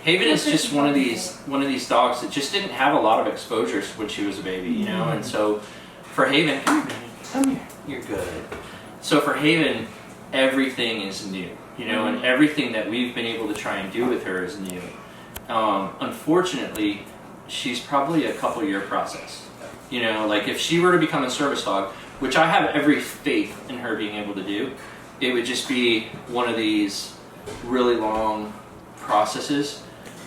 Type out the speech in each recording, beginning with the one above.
Haven is just one of these dogs that just didn't have a lot of exposures when she was a baby, you know. And so for Haven, come here, you're good. So for Haven, everything is new, you know, and everything that we've been able to try and do with her is new. Unfortunately, she's probably a couple-year process. You know, like if she were to become a service dog, which I have every faith in her being able to do, it would just be one of these really long processes.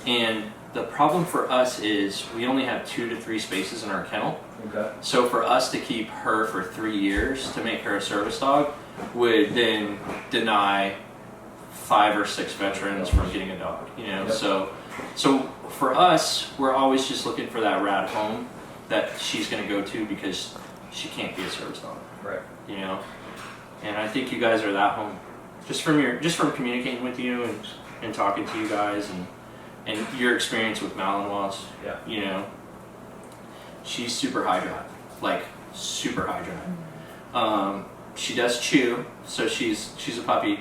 And the problem for us is we only have 2 to 3 spaces in our kennel. Okay. So for us to keep her for 3 years to make her a service dog would then deny 5 or 6 veterans from getting a dog, you know. Yep. So for us, we're always just looking for that rad home that she's going to go to because she can't be a service dog, Right. you know. And I think you guys are that home, just from communicating with you and talking to you guys and your experience with Malinois. Yeah. You know, she's super high drive, like super high drive. She does chew, so she's a puppy,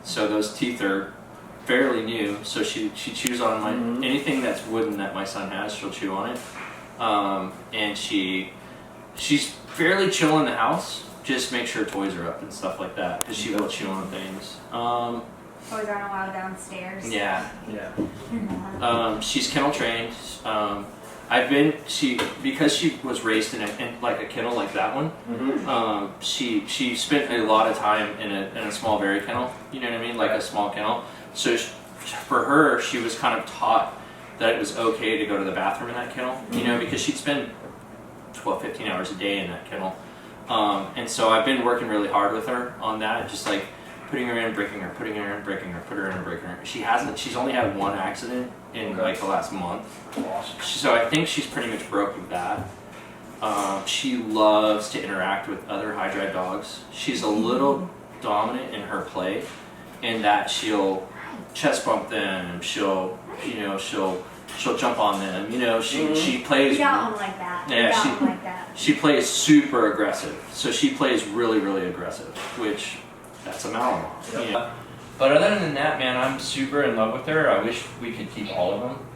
so those teeth are fairly new. So she chews on anything that's wooden that my son has. She'll chew on it, and she's fairly chill in the house. Just make sure toys are up and stuff like that, because she will chew on things. Toys aren't allowed downstairs. Yeah. Yeah. She's kennel trained. Because she was raised in like a kennel like that one. She spent a lot of time in a small berry kennel. You know what I mean, like a small kennel. So for her, she was kind of taught that it was okay to go to the bathroom in that kennel. You know, because she'd spend 12, 15 hours a day in that kennel. And so I've been working really hard with her on that, just like putting her in, breaking her, putting her in, breaking her, put her in and breaking her. She's only had 1 accident in like the last month. Awesome. So I think she's pretty much broke with that. She loves to interact with other high drive dogs. She's a little dominant in her play, in that she'll chest bump them, she'll jump on them. You know, she plays. We got one like that. Yeah, she plays super aggressive. So she plays really, really aggressive, which that's a Malinois. Yep. You know? But other than that, man, I'm super in love with her. I wish we could keep all of them,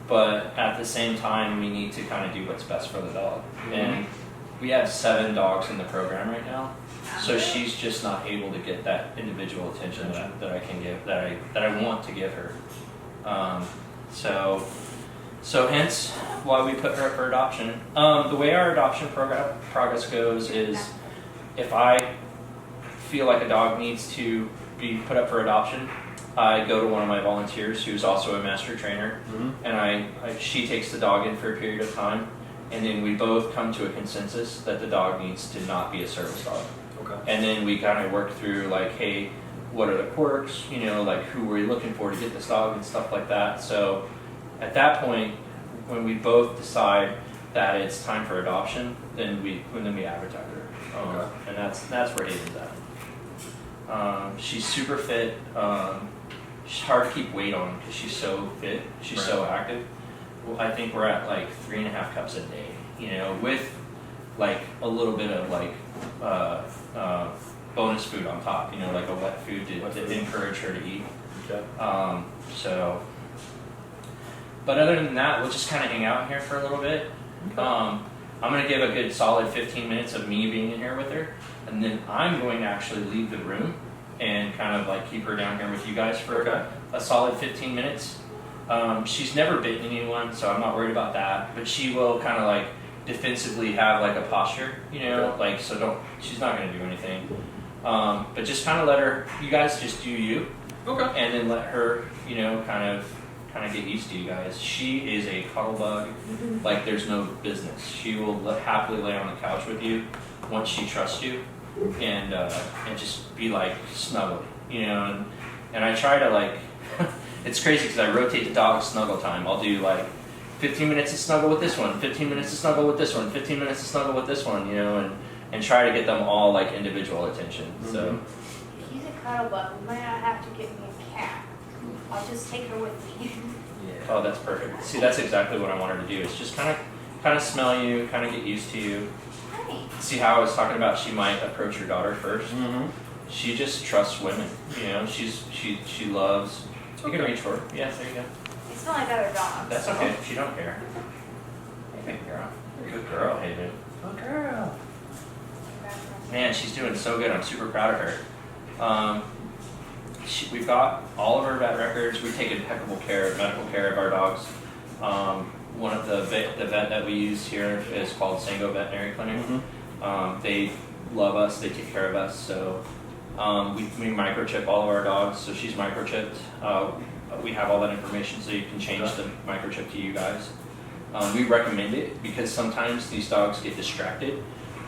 but at the same time, we need to kind of do what's best for the dog. And we have 7 dogs in the program right now, so she's just not able to get that individual attention that I can give, that I want to give her. So hence why we put her up for adoption. The way our adoption progress goes is, if I feel like a dog needs to be put up for adoption, I go to one of my volunteers who's also a master trainer, and she takes the dog in for a period of time, and then we both come to a consensus that the dog needs to not be a service dog. Okay. And then we kind of work through like, hey, what are the quirks? You know, like who were you looking for to get this dog and stuff like that. So at that point, when we both decide that it's time for adoption, then we advertise her, and that's where Haven's at. She's super fit. She's hard to keep weight on because she's so fit. She's so active. Well, I think we're at like 3.5 cups a day, you know, with like a little bit of like bonus food on top, you know, like a wet food to encourage her to eat. Okay. But other than that, we'll just kind of hang out here for a little bit. I'm going to give a good solid 15 minutes of me being in here with her, and then I'm going to actually leave the room and kind of like keep her down here with you guys for a solid 15 minutes. She's never bitten anyone, so I'm not worried about that, but she will kind of like defensively have like a posture, you know, like, so she's not going to do anything. But just kind of let her, you guys just do you. Okay. And then let her, you know, kind of get used to you guys. She is a cuddle bug, like there's no business. She will happily lay on the couch with you once she trusts you, and just be like snuggly, you know. And I try to like, it's crazy because I rotate the dog snuggle time. I'll do like 15 minutes to snuggle with this one, 15 minutes to snuggle with this one, 15 minutes to snuggle with this one, you know, and try to get them all like individual attention. So She's a cuddle bug. We might not have to get me a cat. I'll just take her with me. oh, that's perfect. See, that's exactly what I want her to do. Is just kind of smell you, kind of get used to you. Hi. See how I was talking about she might approach your daughter first? She just trusts women. You know, she loves. You can reach for her. Yeah, there you go. They smell like other dogs. That's okay. She don't care. Hey, big girl. Good girl, Hayden. Good girl. Man, she's doing so good. I'm super proud of her. We've got all of her vet records. We take impeccable care, medical care of our dogs. One of the vet that we use here is called Sango Veterinary Clinic. They love us. They take care of us. So we microchip all of our dogs. So she's microchipped. We have all that information, so you can change the microchip to you guys. We recommend it because sometimes these dogs get distracted.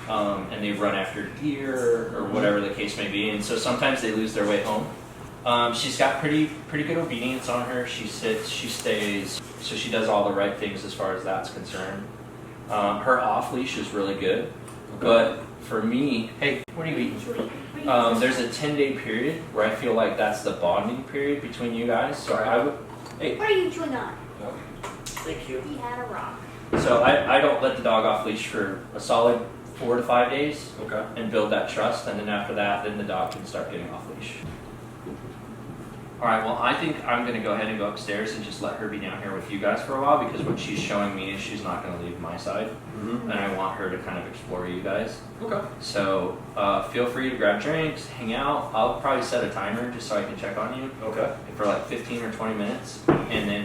And they run after deer or whatever the case may be, and so sometimes they lose their way home. She's got pretty good obedience on her. She sits, she stays, so she does all the right things as far as that's concerned. Her off leash is really good, but for me, hey, what are you eating? There's a 10-day period where I feel like that's the bonding period between you guys. So I would, hey, What are you chewing on? Thank you. He had a rock. so I don't let the dog off leash for a solid 4 to 5 days. Okay. And build that trust, and then after that, then the dog can start getting off leash. All right, well, I think I'm gonna go ahead and go upstairs and just let her be down here with you guys for a while, because what she's showing me is she's not gonna leave my side, and I want her to kind of explore you guys. Okay. So feel free to grab drinks, hang out. I'll probably set a timer just so I can check on you Okay. for like 15 or 20 minutes, and then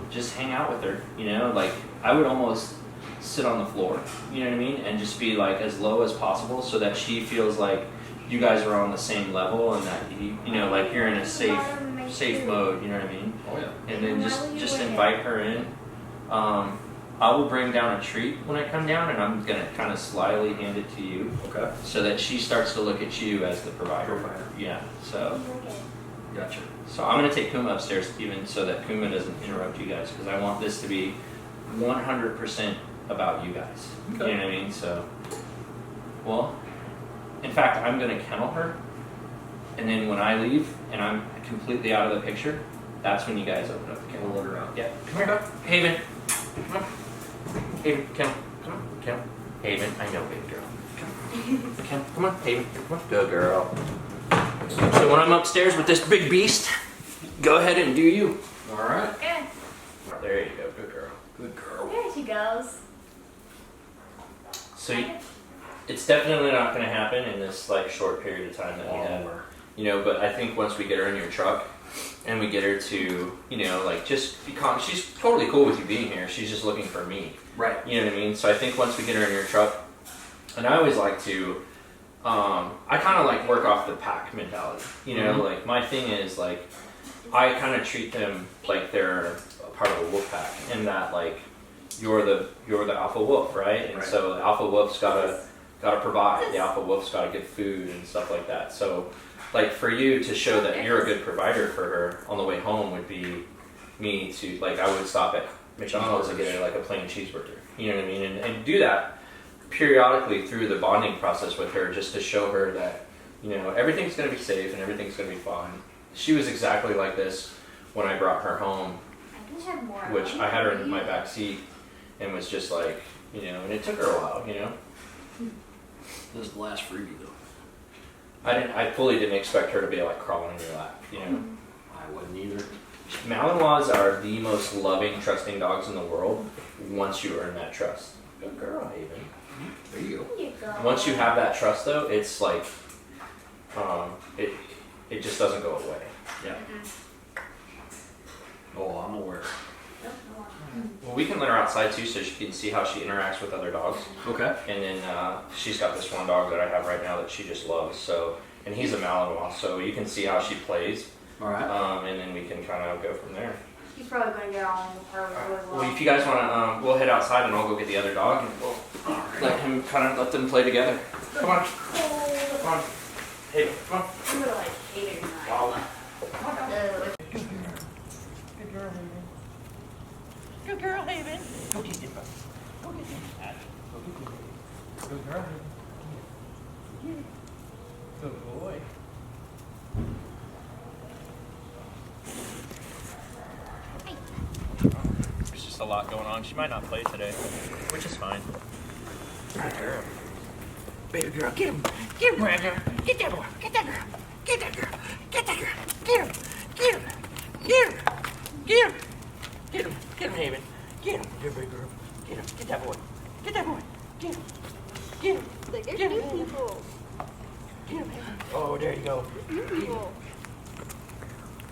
just hang out with her. You know, like I would almost sit on the floor, you know what I mean, and just be like as low as possible so that she feels like you guys are on the same level and that you know, like you're in a safe mode, you know what I mean. Oh yeah. And then just invite her in. I will bring down a treat when I come down, and I'm gonna kind of slyly hand it to you Okay. so that she starts to look at you as the provider. Yeah. So Gotcha. I'm gonna take Kuma upstairs even so that Kuma doesn't interrupt you guys, because I want this to be 100% about you guys. Okay. You know what I mean? So, well, in fact, I'm gonna kennel her, and then when I leave and I'm completely out of the picture, that's when you guys open up the kennel. We'll let her out. Yeah. Come here, Haven. Come on. Haven, kennel. Come on, kennel. Haven, I know, baby girl. Come on, Haven. Come on. Good girl. So when I'm upstairs with this big beast, go ahead and do you. All right. Good. There you go. Good girl. Good girl. There she goes. So it's definitely not going to happen in this like short period of time that we have, you know. But I think once we get her in your truck and we get her to, you know, like just be calm. She's totally cool with you being here. She's just looking for me. Right. You know what I mean? So I think once we get her in your truck, and I always like to, I kind of like work off the pack mentality. You know, like my thing is like I kind of treat them like they're a part of a wolf pack, in that like you're the alpha wolf, right? And so the alpha wolf's gotta provide. The alpha wolf's gotta give food and stuff like that. So like for you to show that you're a good provider for her on the way home would be me to like, I would stop at McDonald's and get her like a plain cheeseburger. You know what I mean? And do that periodically through the bonding process with her, just to show her that, you know, everything's gonna be safe and everything's gonna be fine. She was exactly like this when I brought her home, I just have more. which I had her in my back seat and was just like, you know, and it took her a while, you know. This is the last freebie though. I fully didn't expect her to be like crawling in your lap, you know. I wouldn't either. Malinois are the most loving, trusting dogs in the world once you earn that trust. Good girl, Haven. There you go. There you go. Once you have that trust though, it's like, it just doesn't go away. Yeah. Oh, I'm aware. Well, we can let her outside too, so she can see how she interacts with other dogs. Okay. And then she's got this one dog that I have right now that she just loves. So, and he's a Malinois, so you can see how she plays, All right. and then we can kind of go from there. She's probably going to get on with her really well. Well, if you guys want to, we'll head outside and I'll go get the other dog, and we'll let him kind of let them play together. Come on, come on. Hey, come on. I'm going to like hate it tonight. Wow. Good girl, Haven. Go get him. Go get him. Go get him. Good girl. Good boy. There's just a lot going on. She might not play today, which is fine. Good girl. Baby girl, get him. Get him, girl. Get that boy. Get that girl. Get that girl. Get that girl. Get him. Get him. Get him. you go.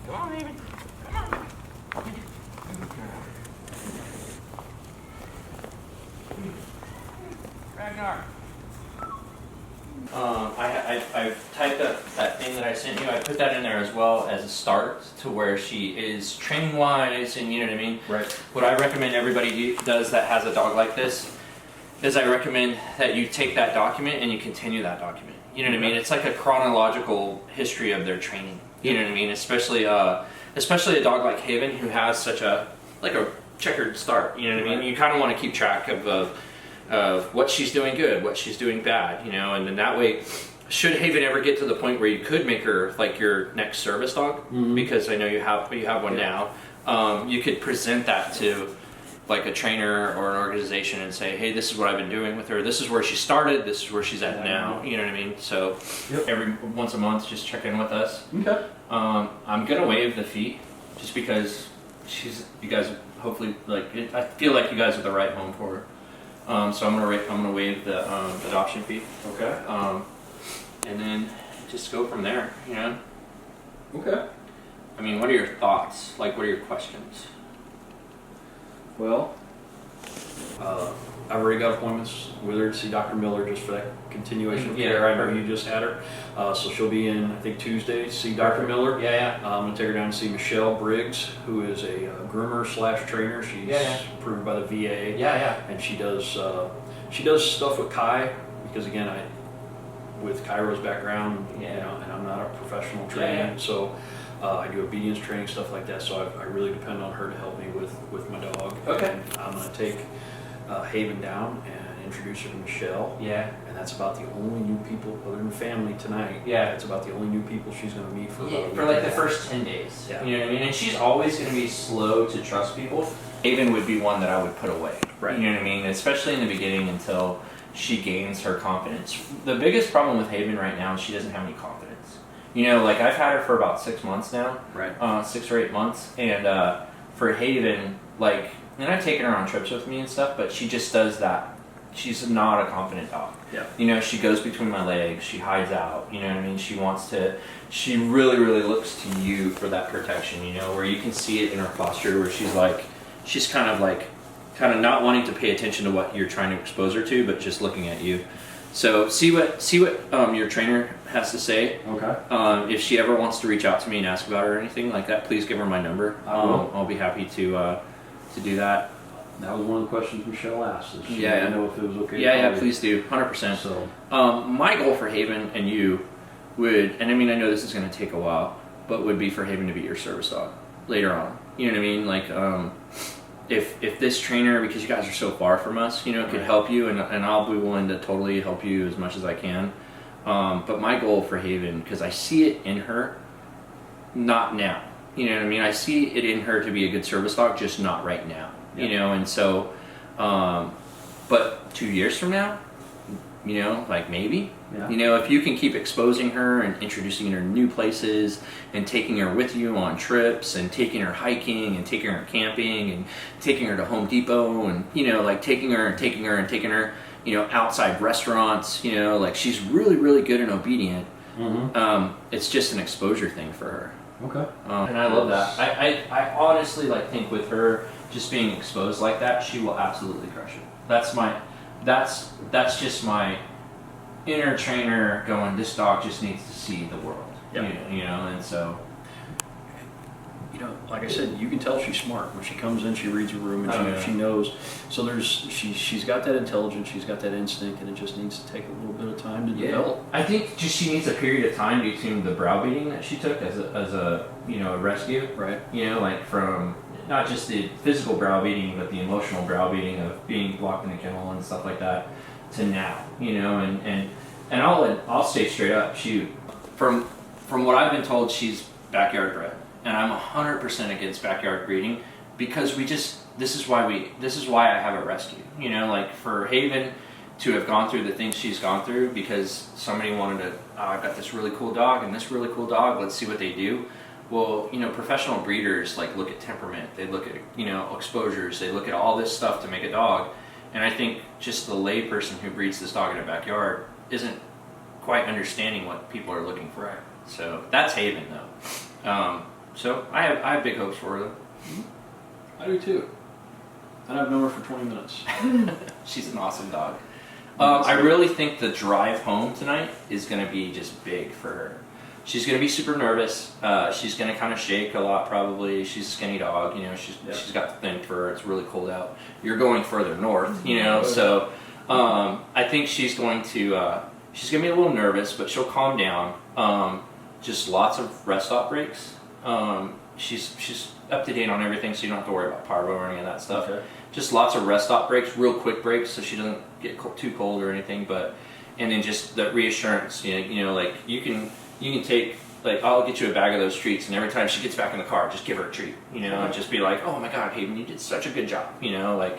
Come on, Haven. Come on. Good girl. Ragnar. I've typed up that thing that I sent you. I put that in there as well as a start to where she is training wise, and you know what I mean. Right. What I recommend everybody does that has a dog like this is I recommend that you take that document and you continue that document. You know what I mean? It's like a chronological history of their training. You know what I mean? Especially a dog like Haven who has such a checkered start. You know what I mean? You kind of want to keep track of what she's doing good, what she's doing bad, you know, and then that way, should Haven ever get to the point where you could make her like your next service dog, because I know you have one now, you could present that to like a trainer or an organization and say, hey, this is what I've been doing with her. This is where she started. This is where she's at now. You know what I mean? So every once a month, just check in with us. Okay. I'm gonna waive the fee just because you guys hopefully I feel like you guys are the right home for her. So I'm gonna waive the adoption fee. Okay. And then just go from there. You know. Okay. I mean, what are your thoughts? Like, what are your questions? Well, I've already got appointments with her to see Dr. Miller just for that continuation of care. I know you just had her. So she'll be in, I think, Tuesday to see Dr. Miller. Yeah. I'm going to take her down to see Michelle Briggs, who is a groomer / trainer. She's approved by the VA. Yeah. And she does stuff with Kai, because again, with Cairo's background, you know, and I'm not a professional trainer, so I do obedience training, stuff like that. So I really depend on her to help me with my dog. Okay. And I'm going to take Haven down and introduce her to Michelle. Yeah. And that's about the only new people, other than family tonight. Yeah. That's about the only new people she's going to meet for about a week for like and the a half. first 10 days. Yeah. You know what I mean? And she's always going to be slow to trust people. Haven would be one that I would put away. Right. You know what I mean? Especially in the beginning until she gains her confidence. The biggest problem with Haven right now is she doesn't have any confidence. You know, like I've had her for about 6 months now. Right. 6 or 8 months. And for Haven, like, and I've taken her on trips with me and stuff, but she just does that. She's not a confident dog. Yeah. You know, she goes between my legs, she hides out, you know what I mean? She really, really looks to you for that protection, you know, where you can see it in her posture where she's kind of not wanting to pay attention to what you're trying to expose her to, but just looking at you. So see what your trainer has to say. Okay. If she ever wants to reach out to me and ask about her or anything like that, please give her my number. I'll be happy to do that. That was one of the questions Michelle asked. Is she Yeah. didn't know if it was okay. to Yeah, call you. please do, 100%. So, My goal for Haven and you would, and I mean, I know this is going to take a while, but would be for Haven to be your service dog later on. You know what I mean? Like, if this trainer, because you guys are so far from us, you know, could help you, and I'll be willing to totally help you as much as I can. But my goal for Haven, because I see it in her, not now. You know what I mean? I see it in her to be a good service dog, just not right now. Yep. You know, and so, but 2 years from now, you know, like maybe, Yeah. you know, if you can keep exposing her and introducing her to new places and taking her with you on trips and taking her hiking and taking her camping and taking her to Home Depot and, you know, like taking her, you know, outside restaurants, you know, like she's really, really good and obedient. It's just an exposure thing for her. okay. And I love that. I honestly think with her just being exposed like that, she will absolutely crush it. That's just my inner trainer going, this dog just needs to see the world. Yep. You know, and so. You know, like I said, you can tell she's smart. When she comes in, she reads a room and Oh, yeah. she knows. So she's got that intelligence, she's got that instinct, and it just needs to take a little bit of time to develop. I think just she needs a period of time between the browbeating that she took as a you know, a rescue. Right. You know, like from not just the physical browbeating, but the emotional browbeating of being locked in a kennel and stuff like that, to now. You know, and I'll say straight up, from what I've been told, she's backyard bred, and I'm 100% against backyard breeding because this is why I have a rescue. You know, like for Haven to have gone through the things she's gone through because somebody wanted to, I've got this really cool dog and this really cool dog, let's see what they do. Well, you know, professional breeders look at temperament, they look at, you know, exposures, they look at all this stuff to make a dog. And I think just the lay person who breeds this dog in a backyard isn't quite understanding what people are looking for. So that's Haven though. So I have big hopes for her though. I do too. And I've known her for 20 minutes. She's an awesome dog. I really think the drive home tonight is going to be just big for her. She's going to be super nervous. She's going to kind of shake a lot probably. She's a skinny dog, you know. She's got the thin fur. It's really cold out. You're going further north, you know. So I think she's going to be a little nervous, but she'll calm down. Just lots of rest stop breaks. She's up to date on everything, so you don't have to worry about parvo or any of that stuff. Okay. Just lots of rest stop breaks, real quick breaks, so she doesn't get too cold or anything. And then just the reassurance, you know, like you can take, like, I'll get you a bag of those treats, and every time she gets back in the car, just give her a treat, you know, and just be like, oh my God, Haven, you did such a good job, you know, like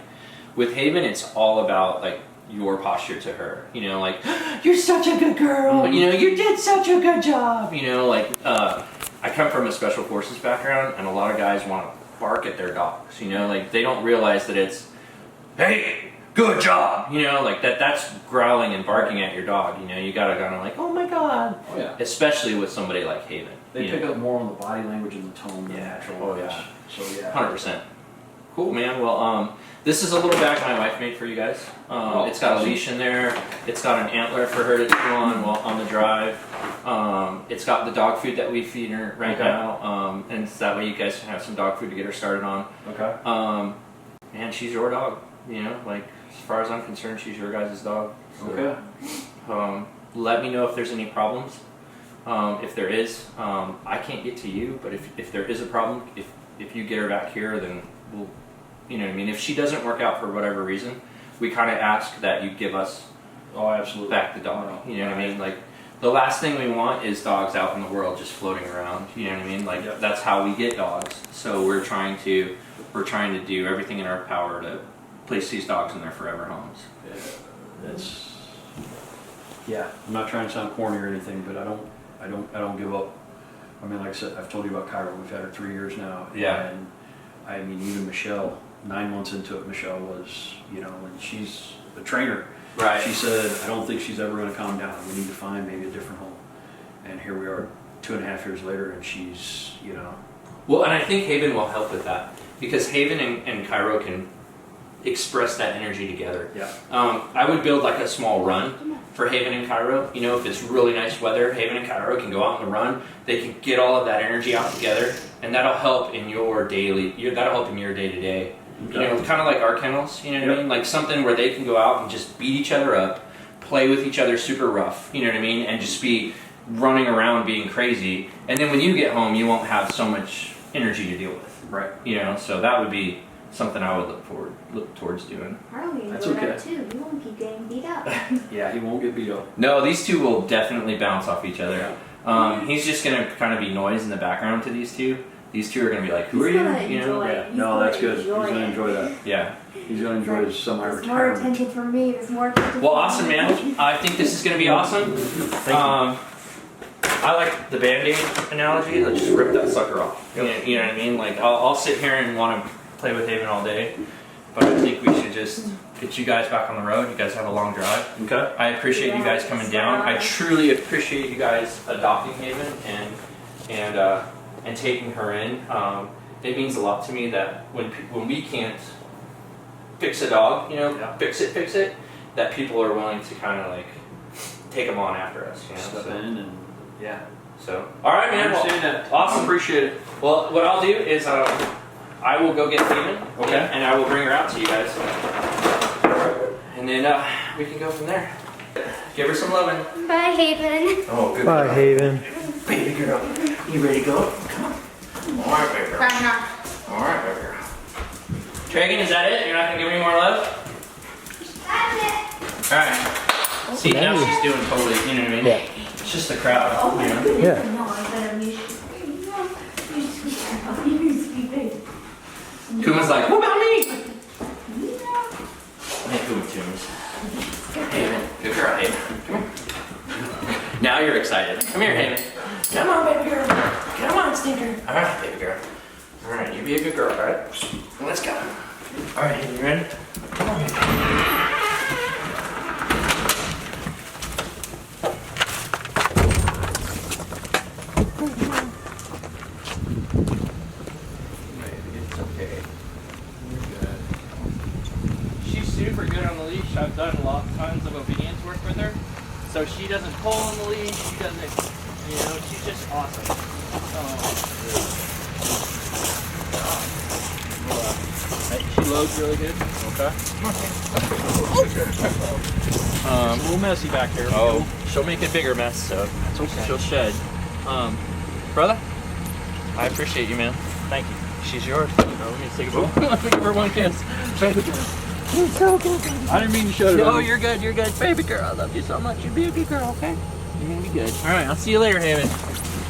with Haven, it's all about like your posture to her, you know, like you're such a good girl, you know, you did such a good job, you know, like I come from a special forces background, and a lot of guys want to bark at their dogs, you know, like they don't realize that it's, hey, good job, you know, like that's growling and barking at your dog, you know, you gotta kind of like, oh my God. Oh yeah. Especially with somebody like Haven. They you pick know? up more on the body language and the tone than Yeah. natural Oh, words. yeah. So yeah. 100%. Cool, man. Well, this is a little bag my wife made for you guys. It's got a awesome. leash in there. It's got an antler for her to chew on the drive. It's got the dog food that we feed her right Okay. now. And so that way you guys can have some dog food to get her started on. Okay. And she's your dog, you know, like as far as I'm concerned, she's your guys' dog. So, Okay. let me know if there's any problems. If there is, I can't get to you, but if there is a problem, if you get her back here, then we'll, you know what I mean? If she doesn't work out for whatever reason, we kind of ask that you give us Oh, absolutely. back the dog. You know what I mean? Like, the last thing we want is dogs out in the world just floating around. You know what I mean? Like, Yep. that's how we get dogs. So we're trying to do everything in our power to place these dogs in their forever homes. Yeah, that's. Yeah, I'm not trying to sound corny or anything, but I don't give up. I mean, like I said, I've told you about Cairo. We've had her 3 years now. Yeah. And I mean, even Michelle, 9 months into it, Michelle was, you know, and she's a trainer. Right. She said, I don't think she's ever going to calm down. We need to find maybe a different home. And here we are 2.5 years later, and she's, you know. Well, and I think Haven will help with that because Haven and Cairo can express that energy together. Yeah. I would build like a small run for Haven and Cairo. You know, if it's really nice weather, Haven and Cairo can go out on the run. They can get all of that energy out together, and that'll help in your that'll help in your day to day. You know, kind of like our kennels. You know what I mean? Like something where they can go out and just beat each other up, play with each other super rough. You know what I mean? And just be running around being crazy. And then when you get home, you won't have so much energy to deal with. Right. You know, so that would be something I would look towards doing. Harley That's enjoy that okay. too. You won't keep getting beat up. Yeah, he won't get beat up. No, these two will definitely bounce off each other. He's just gonna kind of be noise in the background to these two. These two are gonna be like, "Who are He's you?" gonna You know? enjoy it. Yeah. He's No, gonna that's good. He's enjoy going to it. enjoy that. Yeah. He's going to enjoy his There's more semi-retirement. attention from me. There's more attention. Well, from awesome, me. man. I think this is gonna be awesome. I like the Band-Aid analogy. Let's just rip that sucker off. You know what I mean? Like, I'll sit here and want to play with Haven all day, but I think we should just get you guys back on the road. You guys have a long drive. Okay. I appreciate you guys coming down. I truly appreciate you guys adopting Haven and taking her in. It means a lot to me that when we can't fix a dog, you know, Yeah. fix it, that people are willing to kind of like take them on after us. You know, Step in and, yeah. so all right, I man. Well, understand that. awesome. I appreciate it. well, what I'll do is I will go get Haven, Okay. and I will bring her out to you guys, and then we can go from there. Give her some loving. Bye, Haven. Oh, good. Bye, Haven. Baby girl, you ready to go? Come on. All right, baby girl. Bye now. All right, baby girl. Dragon, is that it? You're not gonna give me more love? That's it. All right. See, now she's doing totally. You know what I mean? Yeah. It's just the crowd. Oh my You know? goodness. Yeah. No, I better you should. No, you sweet girl. You sweet baby. Kuma's like, what about me? No. Hey, Kuma tunes. Haven, good girl, Haven. Come here. Now you're excited. Come here, Haven. Come on, baby girl. Come on, stinker. All right, baby girl. All right, you be a good girl, all right? Let's go. All right, Haven, you ready? Come on, baby. So she doesn't pull on the leash. She doesn't, you know, she's just awesome. She loads really good. Okay. It's a little messy back here. Oh, she'll make a bigger mess, so that's okay. She'll shed. Brother, I appreciate you, man. Thank you. She's yours. Let me take a book. Let me give her one kiss. Baby girl. You're so good. I didn't mean to shut her. Oh, you're good. You're good. Baby girl, I love you so much. You be a good girl, okay? You're gonna be good. All right, I'll see you later, Hammond.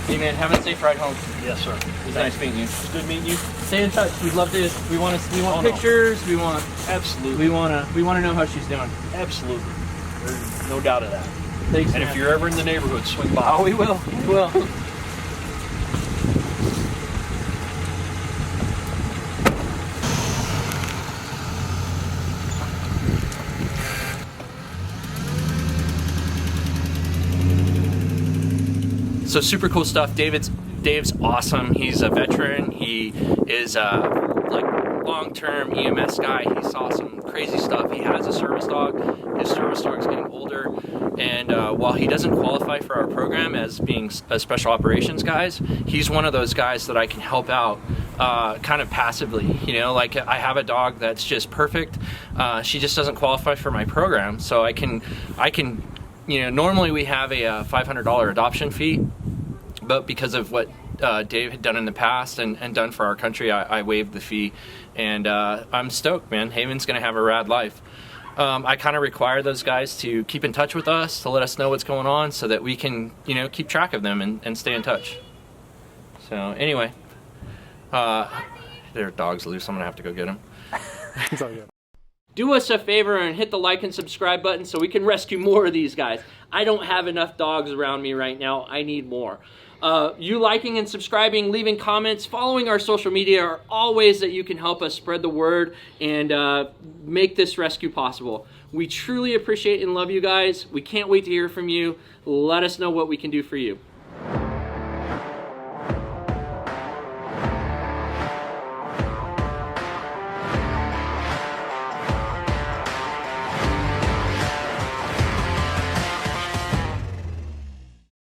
Hey, man, have a safe ride home. Yes, sir. It was nice meeting you. It's good meeting you. Stay in touch. We'd love to. We want Oh, no. pictures. We want. Absolutely. We want to know how she's doing. Absolutely. There's no doubt of that. Thanks. And man. if you're ever in the neighborhood, swing by. Oh, we will. We will. So super cool stuff. Dave's awesome. He's a veteran. He is like long-term EMS guy. He saw some crazy stuff. He has a service dog. His service dog's getting older, and while he doesn't qualify for our program as being a special operations guys, he's one of those guys that I can help out kind of passively. You know, like I have a dog that's just perfect. She just doesn't qualify for my program, so I can. You know, normally we have a $500 adoption fee, but because of what Dave had done in the past and done for our country, I waived the fee, and I'm stoked, man. Haven's gonna have a rad life. I kind of require those guys to keep in touch with us, to let us know what's going on, so that we can, you know, keep track of them and stay in touch. So anyway, their dog's loose. I'm gonna have to go get him. It's all good. Do us a favor and hit the like and subscribe button so we can rescue more of these guys. I don't have enough dogs around me right now. I need more. You liking and subscribing, leaving comments, following our social media are all ways that you can help us spread the word and make this rescue possible. We truly appreciate and love you guys. We can't wait to hear from you. Let us know what we can do for you.